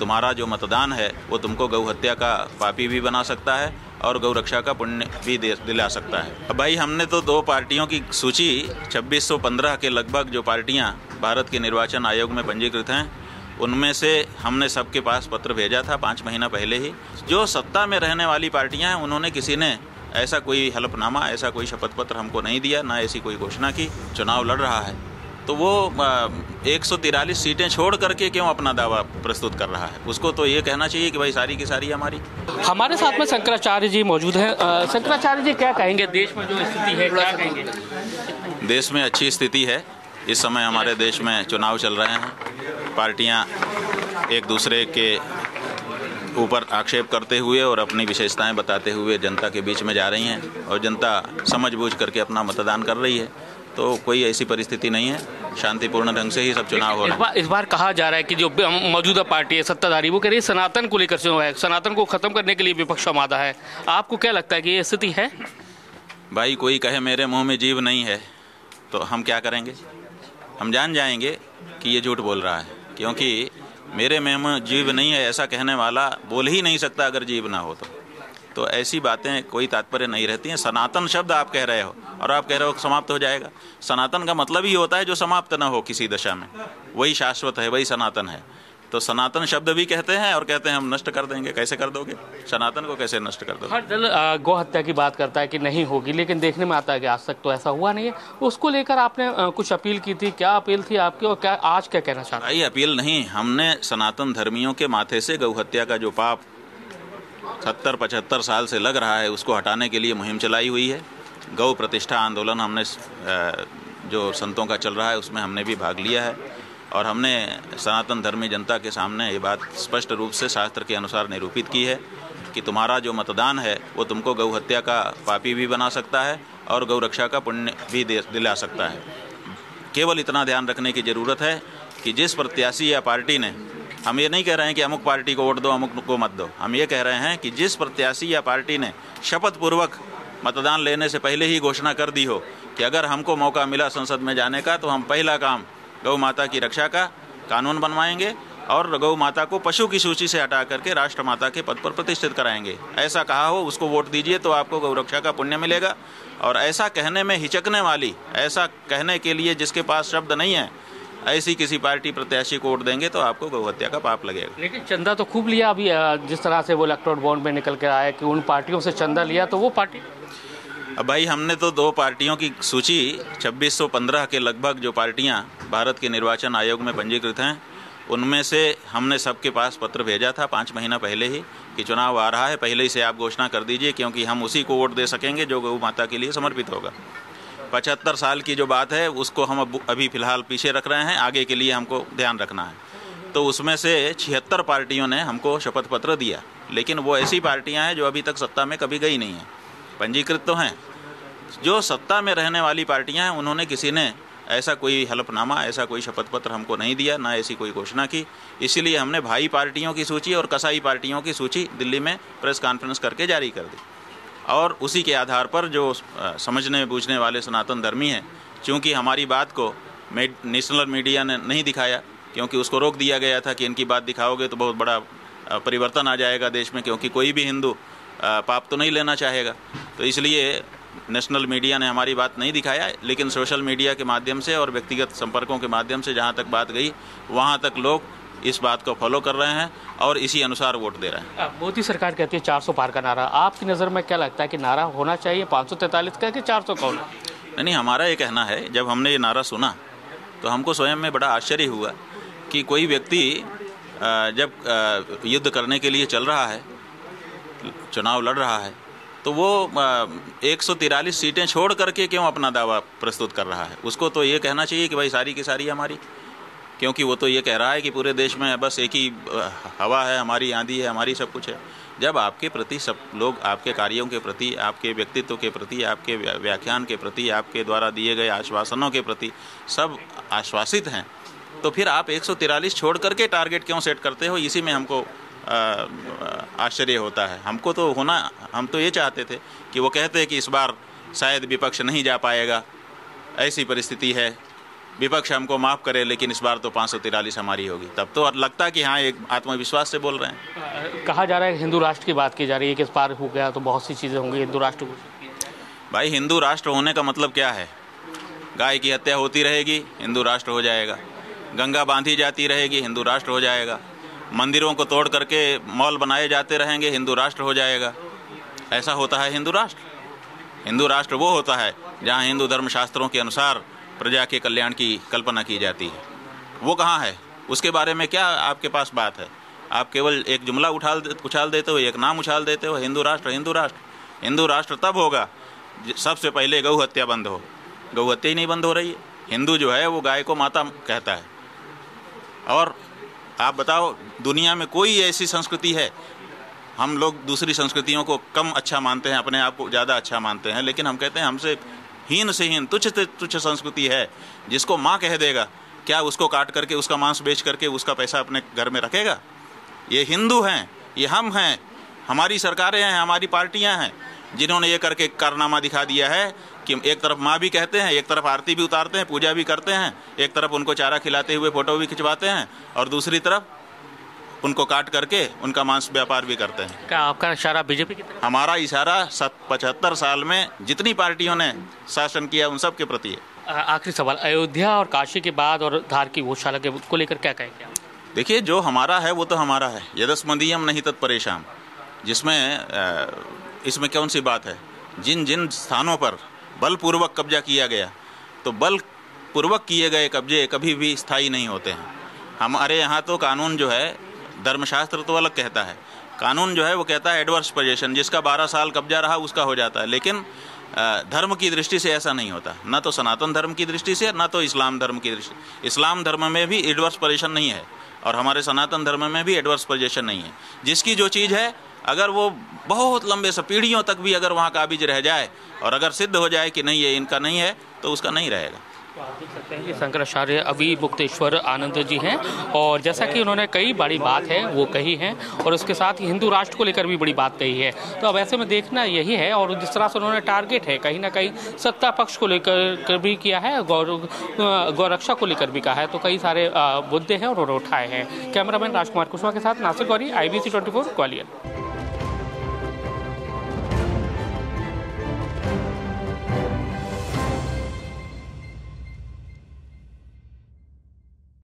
तुम्हारा जो मतदान है वो तुमको गौ हत्या का पापी भी बना सकता है और गौ रक्षा का पुण्य भी दिला सकता है। अब भाई हमने तो 2 पार्टियों की सूची 2615 के लगभग जो पार्टियां भारत के निर्वाचन आयोग में पंजीकृत हैं उनमें से हमने सबके पास पत्र भेजा था 5 महीना पहले ही। जो सत्ता में रहने वाली पार्टियां हैं उन्होंने किसी ने ऐसा कोई हलफनामा, ऐसा कोई शपथ पत्र हमको नहीं दिया, ना ऐसी कोई घोषणा की। चुनाव लड़ रहा है तो वो 143 सीटें छोड़ करके क्यों अपना दावा प्रस्तुत कर रहा है? उसको तो ये कहना चाहिए कि भाई सारी की सारी हमारी। हमारे साथ में शंकराचार्य जी मौजूद हैं। शंकराचार्य जी, क्या कहेंगे देश में जो स्थिति है, क्या कहेंगे? देश में अच्छी स्थिति है। इस समय हमारे देश में चुनाव चल रहे हैं, पार्टियां एक दूसरे के ऊपर आक्षेप करते हुए और अपनी विशेषताएं बताते हुए जनता के बीच में जा रही हैं और जनता समझबूझ करके अपना मतदान कर रही है। तो कोई ऐसी परिस्थिति नहीं है, शांतिपूर्ण ढंग से ही सब चुनाव हो रहे हैं। इस बार कहा जा रहा है कि जो मौजूदा पार्टी है सत्ताधारी, वो कह रही है सनातन को लेकर चुनाव है, सनातन को खत्म करने के लिए विपक्ष आमादा है। आपको क्या लगता है कि ये स्थिति है? भाई कोई कहे मेरे मुंह में जीभ नहीं है तो हम क्या करेंगे? हम जान जाएंगे कि ये झूठ बोल रहा है, क्योंकि मेरे मुंह में जीभ नहीं है ऐसा कहने वाला बोल ही नहीं सकता अगर जीभ ना हो तो ऐसी बातें कोई तात्पर्य नहीं रहती हैं। सनातन शब्द आप कह रहे हो और आप कह रहे हो समाप्त हो जाएगा। सनातन का मतलब ही होता है जो समाप्त न हो किसी दशा में, वही शाश्वत है, वही सनातन है। तो सनातन शब्द भी कहते हैं और कहते हैं हम नष्ट कर देंगे। कैसे कर दोगे? सनातन को कैसे नष्ट कर दोगे? हर दल गौ हत्या की बात करता है कि नहीं होगी, लेकिन देखने में आता है कि आज तक तो ऐसा हुआ नहीं है। उसको लेकर आपने कुछ अपील की थी, क्या अपील थी आपकी और क्या आज क्या कहना चाहते हैं? भाई अपील नहीं, हमने सनातन धर्मियों के माथे से गौ हत्या का जो पाप 70-75 साल से लग रहा है उसको हटाने के लिए मुहिम चलाई हुई है। गौ प्रतिष्ठा आंदोलन हमने जो संतों का चल रहा है उसमें हमने भी भाग लिया है और हमने सनातन धर्मी जनता के सामने ये बात स्पष्ट रूप से शास्त्र के अनुसार निरूपित की है कि तुम्हारा जो मतदान है वो तुमको गौ हत्या का पापी भी बना सकता है और गौ रक्षा का पुण्य भी दिला सकता है। केवल इतना ध्यान रखने की ज़रूरत है कि जिस प्रत्याशी या पार्टी ने, हम ये नहीं कह रहे हैं कि अमुक पार्टी को वोट दो अमुक को मत दो, हम ये कह रहे हैं कि जिस प्रत्याशी या पार्टी ने शपथ पूर्वक मतदान लेने से पहले ही घोषणा कर दी हो कि अगर हमको मौका मिला संसद में जाने का तो हम पहला काम गौ माता की रक्षा का कानून बनवाएंगे और गौ माता को पशु की सूची से हटा करके राष्ट्र माता के पद पर प्रतिष्ठित कराएंगे, ऐसा कहा हो उसको वोट दीजिए तो आपको गौ रक्षा का पुण्य मिलेगा। और ऐसा कहने में हिचकने वाली, ऐसा कहने के लिए जिसके पास शब्द नहीं है, ऐसी किसी पार्टी प्रत्याशी को वोट देंगे तो आपको गौ हत्या का पाप लगेगा। लेकिन चंदा तो खूब लिया अभी, जिस तरह से वो इलेक्टोरल बॉन्ड में निकल कर आया कि उन पार्टियों से चंदा लिया तो वो पार्टी। अब भाई हमने तो 2 पार्टियों की सूची 2615 के लगभग जो पार्टियां भारत के निर्वाचन आयोग में पंजीकृत हैं उनमें से हमने सबके पास पत्र भेजा था 5 महीना पहले ही कि चुनाव आ रहा है, पहले ही से आप घोषणा कर दीजिए, क्योंकि हम उसी को वोट दे सकेंगे जो गौ माता के लिए समर्पित होगा। 75 साल की जो बात है उसको हम अभी फ़िलहाल पीछे रख रहे हैं, आगे के लिए हमको ध्यान रखना है। तो उसमें से 76 पार्टियों ने हमको शपथ पत्र दिया, लेकिन वो ऐसी पार्टियां हैं जो अभी तक सत्ता में कभी गई नहीं हैं, पंजीकृत तो हैं। जो सत्ता में रहने वाली पार्टियां हैं उन्होंने किसी ने ऐसा कोई हलफनामा, ऐसा कोई शपथ पत्र हमको नहीं दिया, ना ऐसी कोई घोषणा की। इसीलिए हमने भाई पार्टियों की सूची और कसाई पार्टियों की सूची दिल्ली में प्रेस कॉन्फ्रेंस करके जारी कर दी और उसी के आधार पर जो समझने बूझने वाले सनातन धर्मी हैं, चूँकि हमारी बात को नेशनल मीडिया ने नहीं दिखाया, क्योंकि उसको रोक दिया गया था कि इनकी बात दिखाओगे तो बहुत बड़ा परिवर्तन आ जाएगा देश में, क्योंकि कोई भी हिंदू पाप तो नहीं लेना चाहेगा। तो इसलिए नेशनल मीडिया ने हमारी बात नहीं दिखाया, लेकिन सोशल मीडिया के माध्यम से और व्यक्तिगत संपर्कों के माध्यम से जहाँ तक बात गई वहाँ तक लोग इस बात को फॉलो कर रहे हैं और इसी अनुसार वोट दे रहे हैं। मोदी सरकार कहती है 400 पार का नारा, आपकी नज़र में क्या लगता है कि नारा होना चाहिए 543 का कि 400 का होना? नहीं, हमारा ये कहना है, जब हमने ये नारा सुना तो हमको स्वयं में बड़ा आश्चर्य हुआ कि कोई व्यक्ति जब युद्ध करने के लिए चल रहा है, चुनाव लड़ रहा है, तो वो 143 सीटें छोड़ करके क्यों अपना दावा प्रस्तुत कर रहा है? उसको तो ये कहना चाहिए कि भाई सारी की सारी हमारी, क्योंकि वो तो ये कह रहा है कि पूरे देश में बस एक ही हवा है, हमारी आंधी है, हमारी सब कुछ है। जब आपके प्रति सब लोग, आपके कार्यों के प्रति, आपके व्यक्तित्व के प्रति, आपके व्याख्यान के प्रति, आपके द्वारा दिए गए आश्वासनों के प्रति सब आश्वासित हैं, तो फिर आप 143 छोड़ करके टारगेट क्यों सेट करते हो? इसी में हमको आश्चर्य होता है। हमको तो होना, हम तो ये चाहते थे कि वो कहते हैं कि इस बार शायद विपक्ष नहीं जा पाएगा, ऐसी परिस्थिति है, विपक्ष हमको माफ़ करे, लेकिन इस बार तो 543 हमारी होगी। तब तो लगता है कि हाँ, एक आत्मविश्वास से बोल रहे हैं। कहा जा रहा है हिंदू राष्ट्र की बात की जा रही है कि इस बार हो गया तो बहुत सी चीज़ें होंगी हिंदू राष्ट्र को। भाई, हिंदू राष्ट्र होने का मतलब क्या है? गाय की हत्या होती रहेगी, हिंदू राष्ट्र हो जाएगा। गंगा बांधी जाती रहेगी, हिंदू राष्ट्र हो जाएगा। मंदिरों को तोड़ करके मॉल बनाए जाते रहेंगे, हिंदू राष्ट्र हो जाएगा। ऐसा होता है हिंदू राष्ट्र? हिंदू राष्ट्र वो होता है जहाँ हिंदू धर्मशास्त्रों के अनुसार प्रजा के कल्याण की कल्पना की जाती है। वो कहाँ है? उसके बारे में क्या आपके पास बात है? आप केवल एक जुमला उछाल देते हो, एक नाम उछाल देते हो, हिंदू राष्ट्र हिंदू राष्ट्र। हिंदू राष्ट्र तब होगा सबसे पहले गौ हत्या बंद हो। गौ हत्या ही नहीं बंद हो रही है। हिंदू जो है वो गाय को माता कहता है। और आप बताओ, दुनिया में कोई ऐसी संस्कृति है? हम लोग दूसरी संस्कृतियों को कम अच्छा मानते हैं, अपने आप को ज़्यादा अच्छा मानते हैं, लेकिन हम कहते हैं हमसे हीन से हीन, तुच्छ से तुच्छ संस्कृति है जिसको माँ कह देगा, क्या उसको काट करके उसका मांस बेच करके उसका पैसा अपने घर में रखेगा? ये हिंदू हैं, ये हम हैं, हमारी सरकारें हैं, हमारी पार्टियां हैं जिन्होंने ये करके कारनामा दिखा दिया है कि एक तरफ माँ भी कहते हैं, एक तरफ आरती भी उतारते हैं, पूजा भी करते हैं, एक तरफ उनको चारा खिलाते हुए फोटो भी खिंचवाते हैं, और दूसरी तरफ उनको काट करके उनका मांस व्यापार भी करते हैं। क्या आपका इशारा बीजेपी की तरफ? हमारा इशारा 75 साल में जितनी पार्टियों ने शासन किया उन सब के प्रति है। आखिरी सवाल, अयोध्या और काशी के बाद और धार की गौशाला के को लेकर क्या कहेंगे आप? देखिए, जो हमारा है वो तो हमारा है। यदस्मदीयम नहीं तत्परेशान, जिसमें इसमें कौन सी बात है? जिन जिन स्थानों पर बलपूर्वक कब्जा किया गया, तो बलपूर्वक किए गए कब्जे कभी भी स्थायी नहीं होते हैं। हमारे यहाँ तो कानून जो है, धर्मशास्त्र तो अलग कहता है, कानून जो है वो कहता है एडवर्स पोजीशन, जिसका 12 साल कब्जा रहा उसका हो जाता है। लेकिन धर्म की दृष्टि से ऐसा नहीं होता, ना तो सनातन धर्म की दृष्टि से, ना तो इस्लाम धर्म की दृष्टि। इस्लाम धर्म में भी एडवर्स पोजीशन नहीं है और हमारे सनातन धर्म में भी एडवर्स पोजीशन नहीं है। जिसकी जो चीज़ है, अगर वो बहुत लंबे से पीढ़ियों तक भी अगर वहाँ काबिज रह जाए और अगर सिद्ध हो जाए कि नहीं ये इनका नहीं है, तो उसका नहीं रहेगा। तो आप देख सकते हैं कि शंकराचार्य अभी मुक्तेश्वर आनंद जी हैं, और जैसा कि उन्होंने कई बड़ी बात है वो कही है, और उसके साथ ही हिंदू राष्ट्र को लेकर भी बड़ी बात कही है। तो अब ऐसे में देखना यही है, और जिस तरह से उन्होंने टारगेट है कहीं ना कहीं सत्ता पक्ष को लेकर भी किया है, गौरक्षा को लेकर भी कहा है, तो कई सारे मुद्दे हैं और उठाए हैं। कैमरामैन राजकुमार कुशवाहा के साथ नासिर गौरी, IBC 24 ग्वालियर।